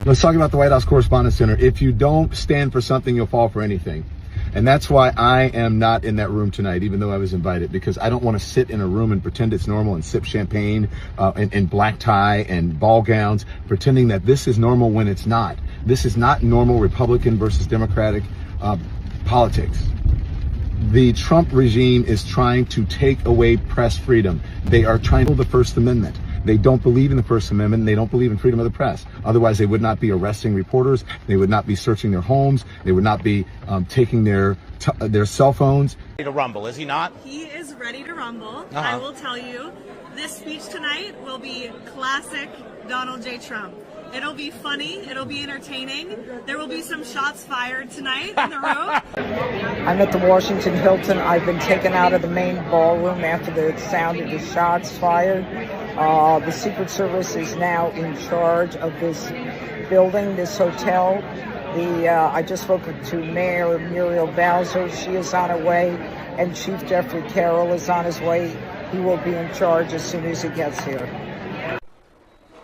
Let's talk about the White House Correspondents Center. If you don't stand for something, you'll fall for anything. And that's why I am not in that room tonight, even though I was invited, because I don't want to sit in a room and pretend it's normal and sip champagne and black tie and ball gowns, pretending that this is normal when it's not. This is not normal Republican versus Democratic politics. The Trump regime is trying to take away press freedom. They are trying to the First Amendment. They don't believe in the First Amendment. They don't believe in freedom of the press. Otherwise, they would not be arresting reporters. They would not be searching their homes. They would not be taking their cell phones. Ready to rumble, is he not? He is ready to rumble. I will tell you, this speech tonight will be classic Donald J. Trump. It'll be funny. It'll be entertaining. There will be some shots fired tonight in the room. I'm at the Washington Hilton. I've been taken out of the main ballroom after the sound of the shots fired. The Secret Service is now in charge of this building, this hotel. I just spoke to Mayor Muriel Bowser. She is on her way, and Chief Jeffrey Carroll is on his way. He will be in charge as soon as he gets here.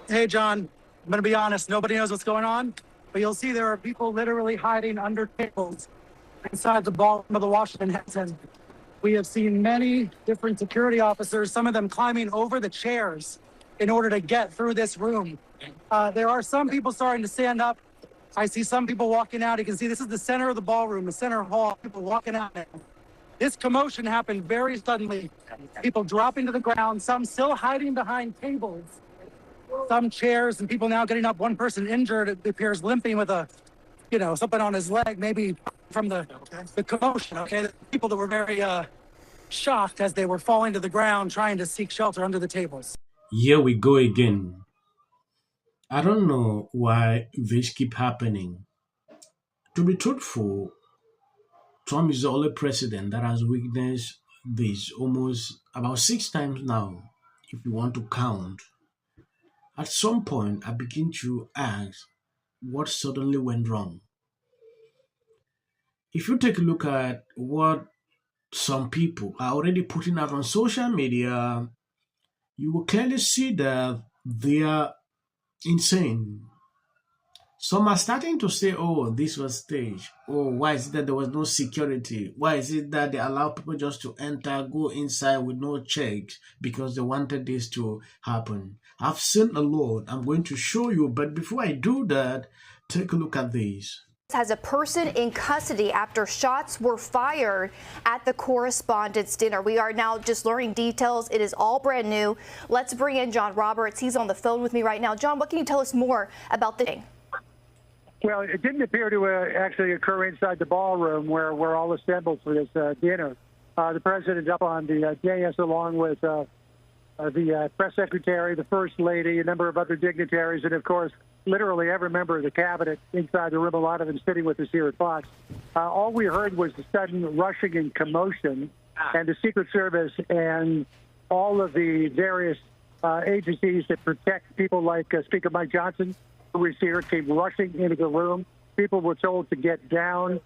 Hey, John. I'm going to be honest, nobody knows what's going on, but you'll see there are people literally hiding under tables inside the ballroom of the Washington Hilton. We have seen many different security officers, some of them climbing over the chairs in order to get through this room. There are some people starting to stand up. I see some people walking out. You can see this is the center of the ballroom, the center hall, people walking out now. This commotion happened very suddenly. People dropping to the ground, some still hiding behind tables. Some chairs and people now getting up. One person injured, it appears limping with something on his leg, maybe from the commotion, okay? The people that were very shocked as they were falling to the ground trying to seek shelter under the tables. Here we go again. I don't know why this keep happening. To be truthful, Trump is the only president that has witnessed this almost about 6 times now, if you want to count. At some point, I begin to ask, what suddenly went wrong? If you take a look at what some people are already putting out on social media, you will clearly see that they are insane. Some are starting to say, oh, this was staged. Oh, why is it that there was no security? Why is it that they allow people just to enter, go inside with no checks because they wanted this to happen? I've seen a lot. I'm going to show you. But before I do that, take a look at this. Has a person in custody after shots were fired at the Correspondents' Dinner. We are now just learning details. It is all brand new. Let's bring in John Roberts. He's on the phone with me right now. John, what can you tell us more about the thing? Well, it didn't appear to actually occur inside the ballroom where we're all assembled for this dinner. The president's up on the dais along with the press secretary, the first lady, a number of other dignitaries, and, of course, literally every member of the cabinet inside the room, a lot of them sitting with us here at Fox. All we heard was the sudden rushing and commotion, and the Secret Service and all of the various agencies that protect people like Speaker Mike Johnson, who was here, came rushing into the room. People were told to get down.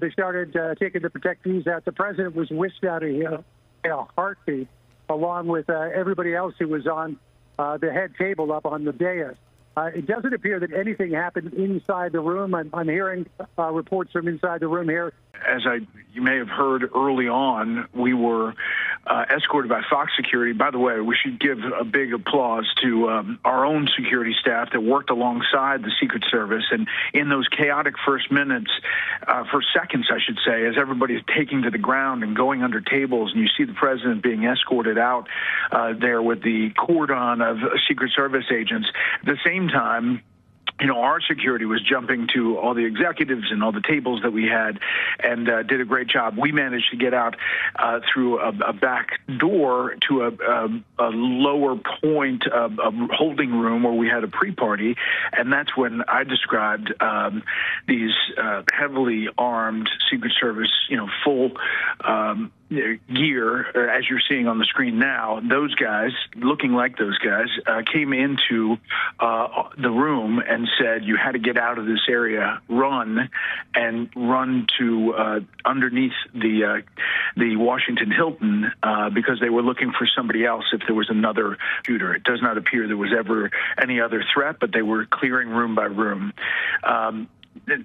They started taking the protectees out. The president was whisked out of here in a heartbeat, along with everybody else who was on the head table up on the dais. It doesn't appear that anything happened inside the room. I'm hearing reports from inside the room here. As you may have heard early on, we were escorted by Fox Security. By the way, we should give a big applause to our own security staff that worked alongside the Secret Service. And in those chaotic first seconds, I should say, as everybody's taking to the ground and going under tables, and you see the president being escorted out there with the cordon of Secret Service agents, at the same time, our security was jumping to all the executives and all the tables that we had and did a great job. We managed to get out through a back door to a lower point, a holding room where we had a pre-party, and that's when I described these heavily armed Secret Service, full gear, as you're seeing on the screen now, those guys, looking like those guys, came into the room and said you had to get out of this area, run to underneath the Washington Hilton because they were looking for somebody else if there was another shooter. It does not appear there was ever any other threat, but they were clearing room by room.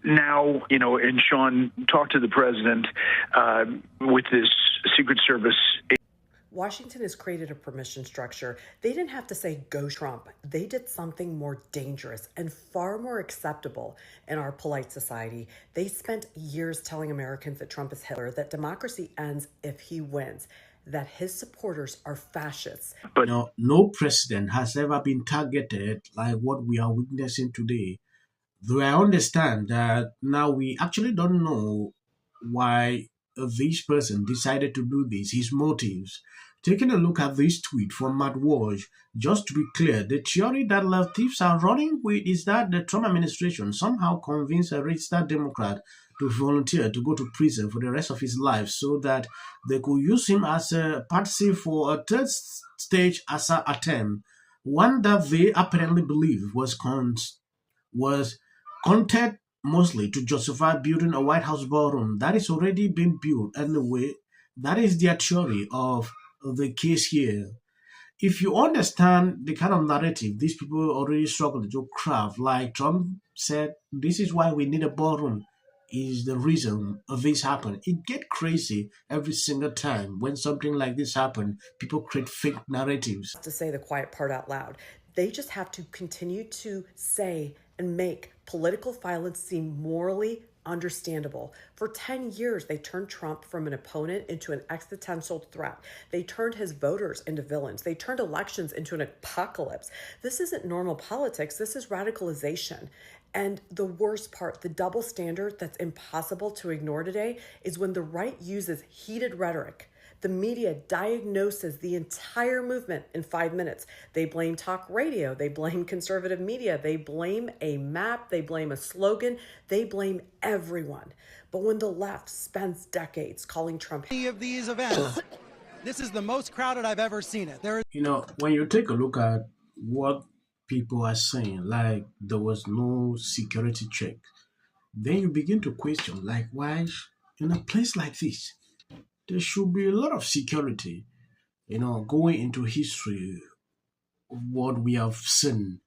Now, and Sean talked to the president with this Secret Service. Washington has created a permission structure. They didn't have to say, go Trump. They did something more dangerous and far more acceptable in our polite society. They spent years telling Americans that Trump is Hitler, that democracy ends if he wins, that his supporters are fascists. But no president has ever been targeted like what we are witnessing today. Though I understand that now we actually don't know why this person decided to do this, his motives. Taking a look at this tweet from Matt Walsh, just to be clear, the theory that leftists are running with is that the Trump administration somehow convinced a registered Democrat to volunteer to go to prison for the rest of his life so that they could use him as a patsy for a third stage assassination attempt, one that they apparently believe was content mostly to justify building a White House ballroom that is already been built anyway. That is their theory of the case here. If you understand the kind of narrative these people already struggle to craft, like Trump said, this is why we need a ballroom, is the reason of this happened. It gets crazy every single time when something like this happens. People create fake narratives. To say the quiet part out loud, they just have to continue to say and make political violence seem morally understandable. For 10 years, they turned Trump from an opponent into an existential threat. They turned his voters into villains. They turned elections into an apocalypse. This isn't normal politics. This is radicalization. And the worst part, the double standard that's impossible to ignore today, is when the right uses heated rhetoric. The media diagnoses the entire movement in 5 minutes. They blame talk radio. They blame conservative media. They blame a map. They blame a slogan. They blame everyone. But when the left spends decades calling Trump any of these events, this is the most crowded I've ever seen it. When you take a look at what people are saying, like there was no security check, then you begin to question, like, why in a place like this? There should be a lot of security, going into history, what we have seen,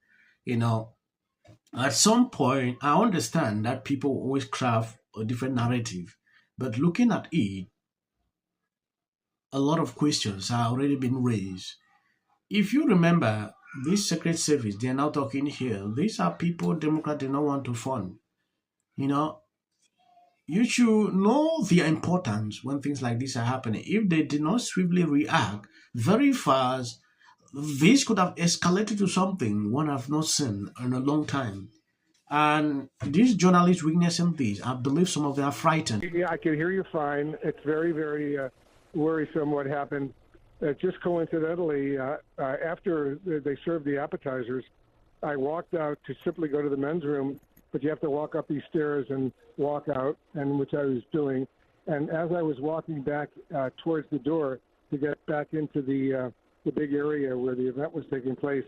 At some point, I understand that people always craft a different narrative, but looking at it, a lot of questions have already been raised. If you remember, this Secret Service, they're now talking here, these are people Democrats do not want to fund, You should know their importance when things like this are happening. If they did not swiftly react very fast, this could have escalated to something one have not seen in a long time. And these journalists witnessing this, I believe some of them are frightened. Yeah, I can hear you fine. It's very, very worrisome what happened. Just coincidentally, after they served the appetizers, I walked out to simply go to the men's room, but you have to walk up these stairs and walk out, and which I was doing. And as I was walking back towards the door to get back into the big area where the event was taking place,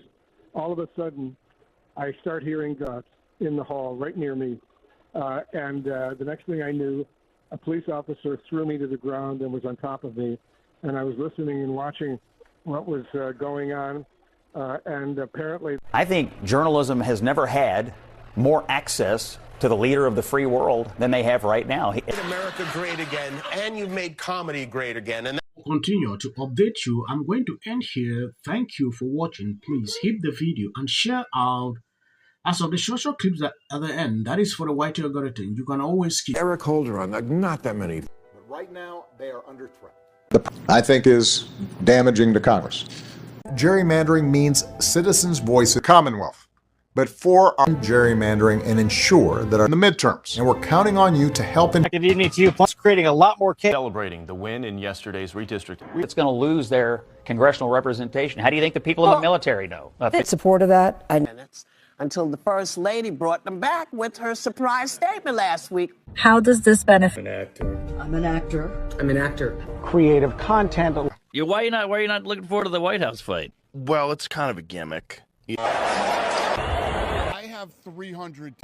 all of a sudden, I start hearing gunshots in the hall right near me. And the next thing I knew, a police officer threw me to the ground and was on top of me. And I was listening and watching what was going on. And apparently, I think journalism has never had more access to the leader of the free world than they have right now. Made America great again, and you've made comedy great again. And continue to update you. I'm going to end here. Thank you for watching. Please hit the video and share out. As of the social clips at the end, that is for the white algorithm. You can always keep Eric Holder on, not that many. But right now, they are under threat. I think is damaging to Congress. Gerrymandering means citizens' voice in the Commonwealth. But for our gerrymandering and ensure that in the midterms, and we're counting on you to help in. Good evening to you. Plus, creating a lot more chaos. Celebrating the win in yesterday's redistricting. It's going to lose their congressional representation. How do you think the people in the military know? In support of that, and that's until the First Lady brought them back with her surprise statement last week. How does this benefit? I'm an actor. I'm an actor. I'm an actor. Creative content. Why are you not looking forward to the White House fight? Well, it's kind of a gimmick. I have 300.